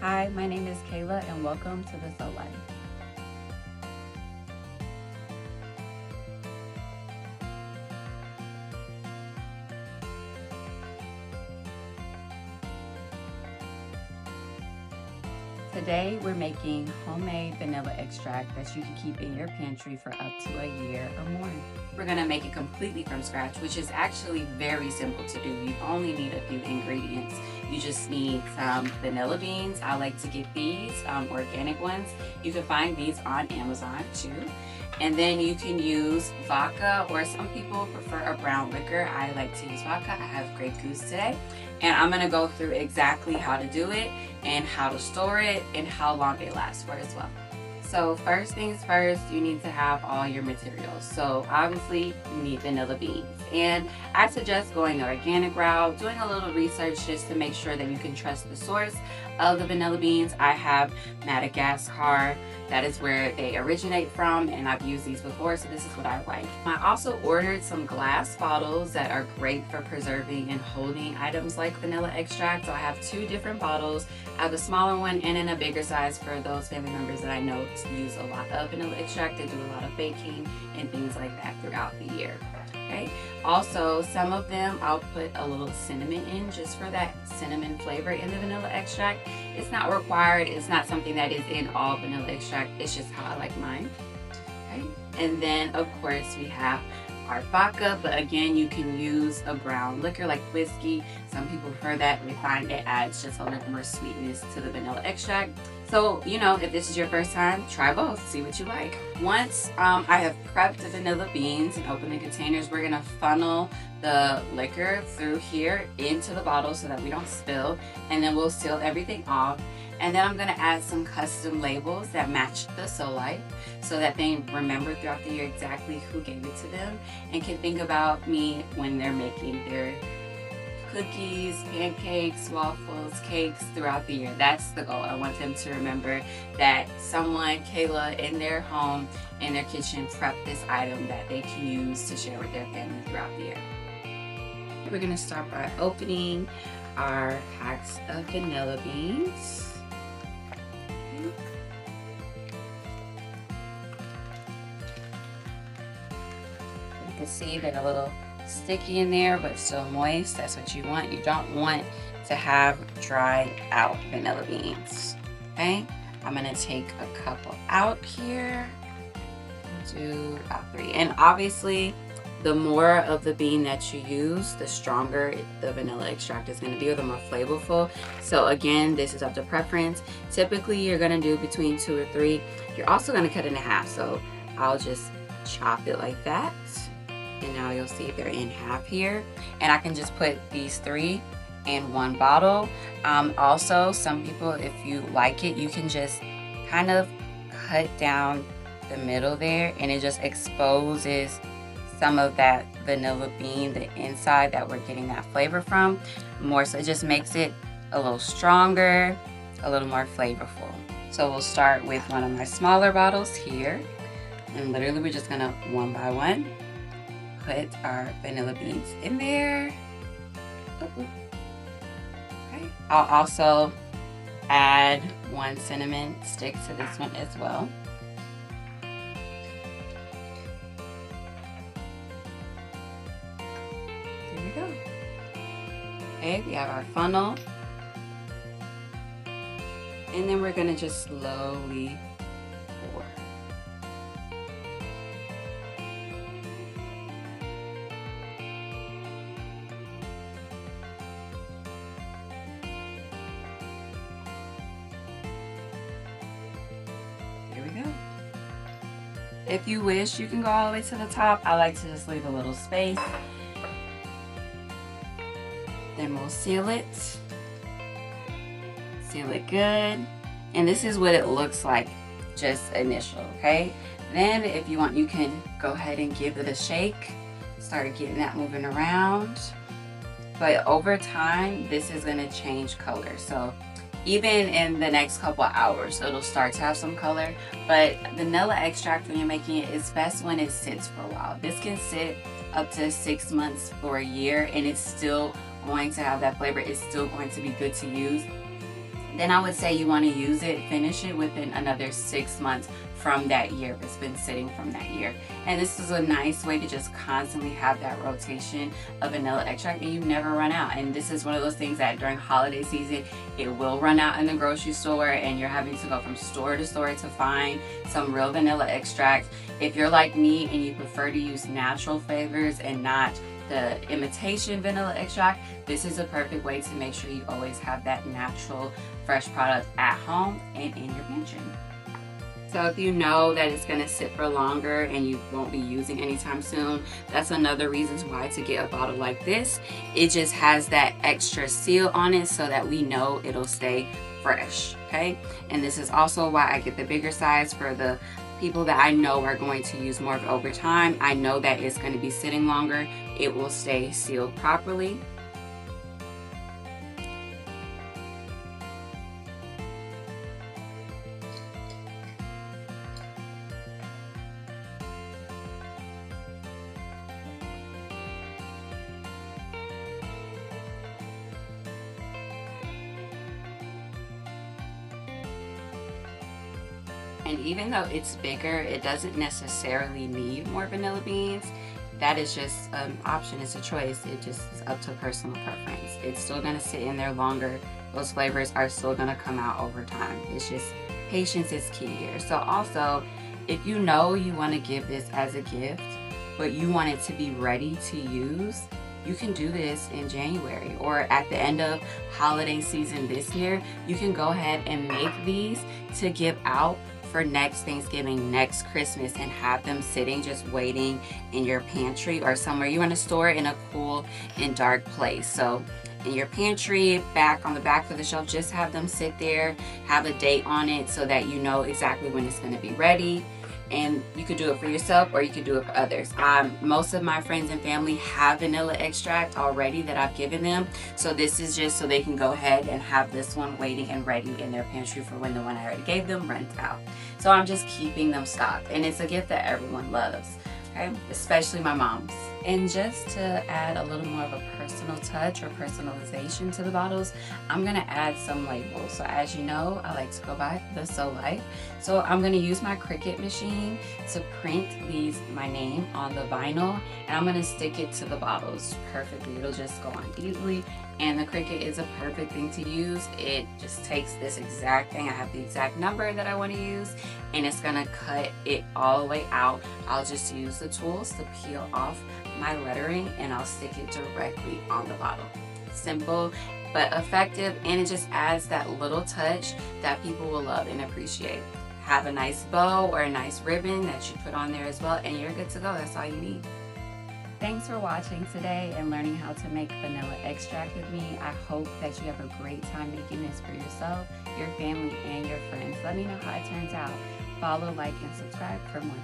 Hi, my name is Kayla and welcome to the Soul Life. Today we're making homemade vanilla extract that you can keep in your pantry for up to a year or more. We're gonna make it completely from scratch, which is actually very simple to do. You only need a few ingredients. You just need some vanilla beans. I like to get these organic ones. You can find these on Amazon too. And then you can use vodka, or some people prefer a brown liquor. I like to use vodka. I have Grey Goose today. And I'm gonna go through exactly how to do it and how to store it and how long they last for as well. So first things first, you need to have all your materials. So obviously you need vanilla beans. And I suggest going the organic route, doing a little research just to make sure that you can trust the source of the vanilla beans. I have Madagascar. That is where they originate from, and I've used these before, so this is what I like. I also ordered some glass bottles that are great for preserving and holding items like vanilla extract. So I have two different bottles. I have a smaller one and in a bigger size for those family members that I know use a lot of vanilla extract. They do a lot of baking and things like that throughout the year. Okay. Also, some of them I'll put a little cinnamon in just for that cinnamon flavor in the vanilla extract. It's not required. It's not something that is in all vanilla extract. It's just how I like mine. Okay. And then of course we have our vodka, but again, you can use a brown liquor like whiskey. Some people prefer that. We find it adds just a little more sweetness to the vanilla extract. So, you know, if this is your first time, try both, see what you like. Once I have prepped the vanilla beans and opened the containers, we're gonna funnel the liquor through here into the bottle so that we don't spill, and then we'll seal everything off. And then I'm gonna add some custom labels that match the Soul Life so that they remember throughout the year exactly who gave it to them and can think about me when they're making their cookies, pancakes, waffles, cakes throughout the year. That's the goal. I want them to remember that someone, Kayla, in their home, in their kitchen, prepped this item that they can use to share with their family throughout the year. We're gonna start by opening our packs of vanilla beans. You can see they're a little sticky in there, but still moist. That's what you want. You don't want to have dried out vanilla beans. Okay, I'm gonna take a couple out here. Do about 3. And obviously, the more of the bean that you use, the stronger the vanilla extract is going to be, or the more flavorful. So again, this is up to preference. Typically, you're going to do between 2 or 3. You're also going to cut it in half. So I'll just chop it like that. And now you'll see they're in half here. And I can just put these 3 in one bottle. Also, some people, if you like it, you can just kind of cut down the middle there, and it just exposes some of that vanilla bean, the inside that we're getting that flavor from more. So it just makes it a little stronger, a little more flavorful. So we'll start with one of my smaller bottles here, and literally we're just gonna one by one put our vanilla beans in there. Okay. I'll also add 1 cinnamon stick to this one as well. There we go. Okay, we have our funnel. And then we're gonna just slowly pour. Here we go. If you wish, you can go all the way to the top. I like to just leave a little space. Then we'll seal it. Seal it good. And this is what it looks like just initial, okay? Then if you want, you can go ahead and give it a shake. Start getting that moving around. But over time, this is gonna change color. So even in the next couple hours, it'll start to have some color. But vanilla extract, when you're making it, is best when it sits for a while. This can sit up to 6 months or a year, and it's still going to have that flavor. It's still going to be good to use. then I would say you want to use it, finish it within another 6 months from that year if it's been sitting from that year. And this is a nice way to just constantly have that rotation of vanilla extract and you never run out. And this is one of those things that during holiday season, it will run out in the grocery store and you're having to go from store to store to find some real vanilla extract. If you're like me and you prefer to use natural flavors and not the imitation vanilla extract, this is a perfect way to make sure you always have that natural fresh product at home and in your pantry. So if you know that it's going to sit for longer and you won't be using anytime soon, that's another reason why to get a bottle like this. It just has that extra seal on it so that we know it'll stay fresh, okay? And this is also why I get the bigger size for the people that I know are going to use more of it over time. I know that it's going to be sitting longer. It will stay sealed properly. And even though it's bigger, it doesn't necessarily need more vanilla beans. That is just an option, it's a choice. It just is up to personal preference. It's still gonna sit in there longer. Those flavors are still gonna come out over time. It's just patience is key here. So also, if you know you wanna give this as a gift, but you want it to be ready to use, you can do this in January or at the end of holiday season this year. You can go ahead and make these to give out for next Thanksgiving, next Christmas, and have them sitting just waiting in your pantry or somewhere. You want to store it in a cool and dark place. So in your pantry, back on the back of the shelf, just have them sit there, have a date on it so that you know exactly when it's going to be ready. And you could do it for yourself or you could do it for others. Most of my friends and family have vanilla extract already that I've given them. So this is just so they can go ahead and have this one waiting and ready in their pantry for when the one I already gave them runs out. So I'm just keeping them stocked. And it's a gift that everyone loves, okay? Especially my moms. And just to add a little more of a personal touch or personalization to the bottles, I'm gonna add some labels. So as you know, I like to go by the So Life. So I'm gonna use my Cricut machine to print my name on the vinyl, and I'm gonna stick it to the bottles perfectly. It'll just go on easily. And the Cricut is a perfect thing to use. It just takes this exact thing. I have the exact number that I want to use, and it's gonna cut it all the way out. I'll just use the tools to peel off my lettering and I'll stick it directly on the bottle. Simple but effective, and it just adds that little touch that people will love and appreciate. Have a nice bow or a nice ribbon that you put on there as well, and you're good to go. That's all you need. Thanks for watching today and learning how to make vanilla extract with me. I hope that you have a great time making this for yourself, your family, and your friends. Let me know how it turns out. Follow, like, and subscribe for more.